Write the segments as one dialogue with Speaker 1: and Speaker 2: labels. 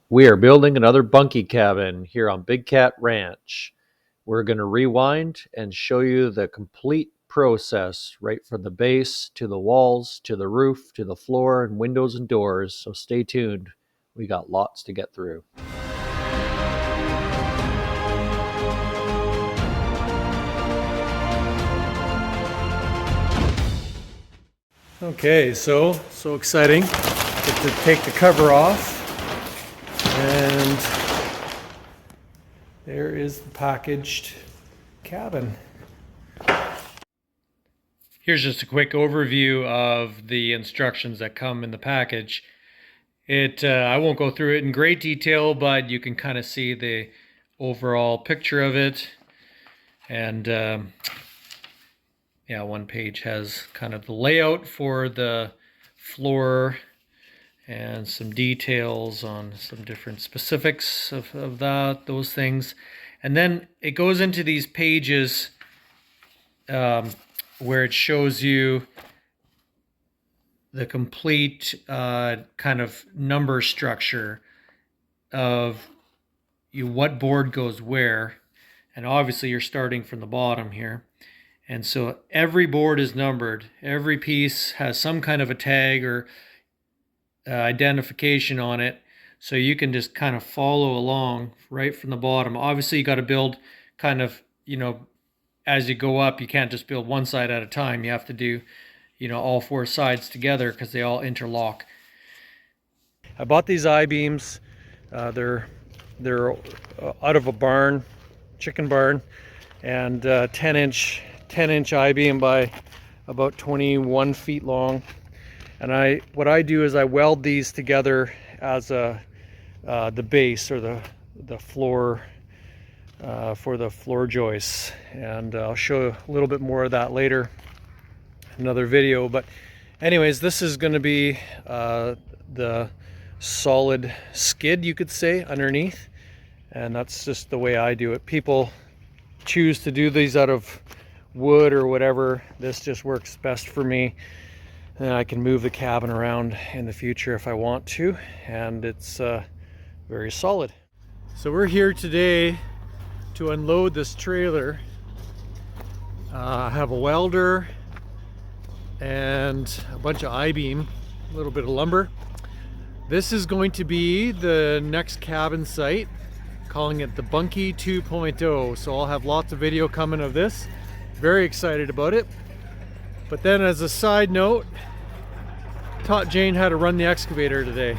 Speaker 1: We are building another Bunky cabin here on BigCat Ranch. We're going to rewind and show you the complete process, right from the base to the walls, to the roof, to the floor, and windows and doors. So stay tuned. We got lots to get through. Okay, so exciting. Get to take the cover off. And there is the packaged cabin. Here's just a quick overview of the instructions that come in the package. I won't go through it in great detail, but you can kind of see the overall picture of it. And yeah, one page has kind of the layout for the floor and some details on some different specifics of those things. And then it goes into these pages where it shows you the complete kind of number structure of what board goes where. And obviously you're starting from the bottom here. And so every board is numbered. Every piece has some kind of a tag or identification on it, so you can just kind of follow along right from the bottom. Obviously you got to build kind of, as you go up, you can't just build one side at a time. You have to do, all four sides together because they all interlock. I bought these I-beams. They're out of a barn, chicken barn, and 10-inch I-beam by about 21 feet long. And what I do is I weld these together as the base or the floor for the floor joists, and I'll show a little bit more of that later in another video. But anyways, this is going to be the solid skid, you could say, underneath, and that's just the way I do it. People choose to do these out of wood or whatever. This just works best for me. And I can move the cabin around in the future if I want to, and it's very solid. So we're here today to unload this trailer. I have a welder and a bunch of I-beam, a little bit of lumber. This is going to be the next cabin site, calling it the Bunky 2.0. So I'll have lots of video coming of this. Very excited about it. But then, as a side note, taught Jane how to run the excavator today.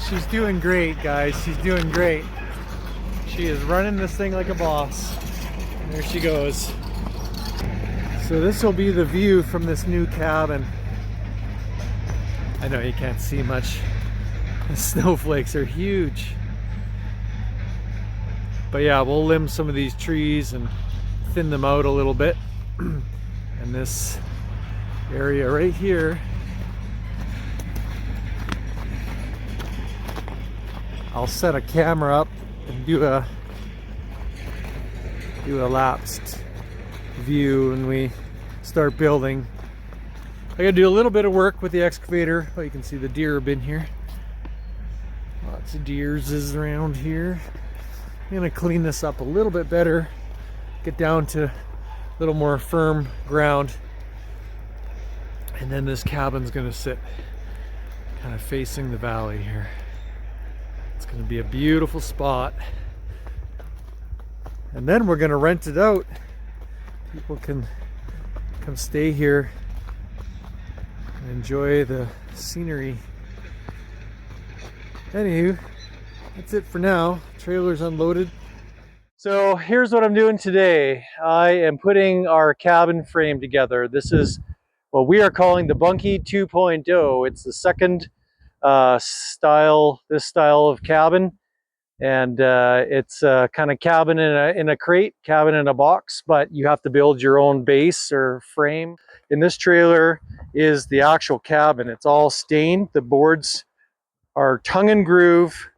Speaker 1: She's doing great, guys. She's doing great. She is running this thing like a boss. There she goes. So this will be the view from this new cabin. I know you can't see much. The snowflakes are huge. But yeah, we'll limb some of these trees and thin them out a little bit. And this area right here, I'll set a camera up and do a lapsed view when we start building. I gotta do a little bit of work with the excavator. Oh, you can see the deer have been here. Lots of deers is around here. I'm gonna clean this up a little bit better, get down to a little more firm ground, and then this cabin's gonna sit kind of facing the valley here. It's going to be a beautiful spot, and then we're going to rent it out. People can come stay here and enjoy the scenery. Anywho,
Speaker 2: That's it for now. Trailer's unloaded.
Speaker 3: So here's what I'm doing today. I am putting our cabin frame together. This is what we are calling the Bunky 2.0. It's the second this style of cabin. And it's a kind of cabin in a crate, cabin in a box, but you have to build your own base or frame. In this trailer is the actual cabin. It's all stained. The boards are tongue and groove.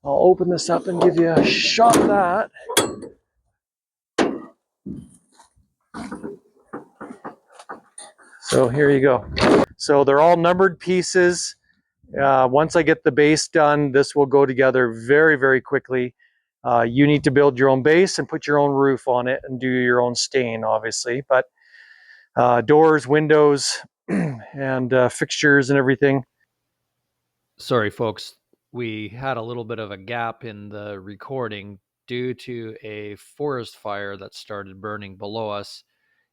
Speaker 3: I'll open this up and give you a shot of that. So here you go. So they're all numbered pieces. Once I get the base done, this will go together very, very quickly. You need to build your own base and put your own roof on it and do your own stain, obviously. But doors, windows, and fixtures and everything.
Speaker 1: Sorry, folks. We had a little bit of a gap in the recording due to a forest fire that started burning below us,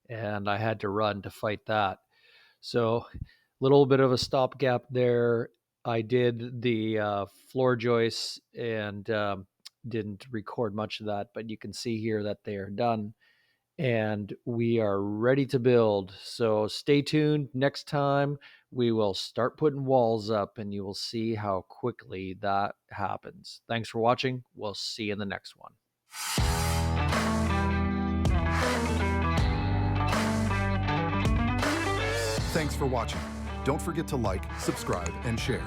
Speaker 1: and I had to run to fight that. So, little bit of a stopgap there. I did the floor joists and didn't record much of that, but you can see here that they are done and we are ready to build. So stay tuned. Next time we will start putting walls up and you will see how quickly that happens. Thanks for watching. We'll see you in the next one.
Speaker 4: Thanks for watching. Don't forget to like, subscribe, and share.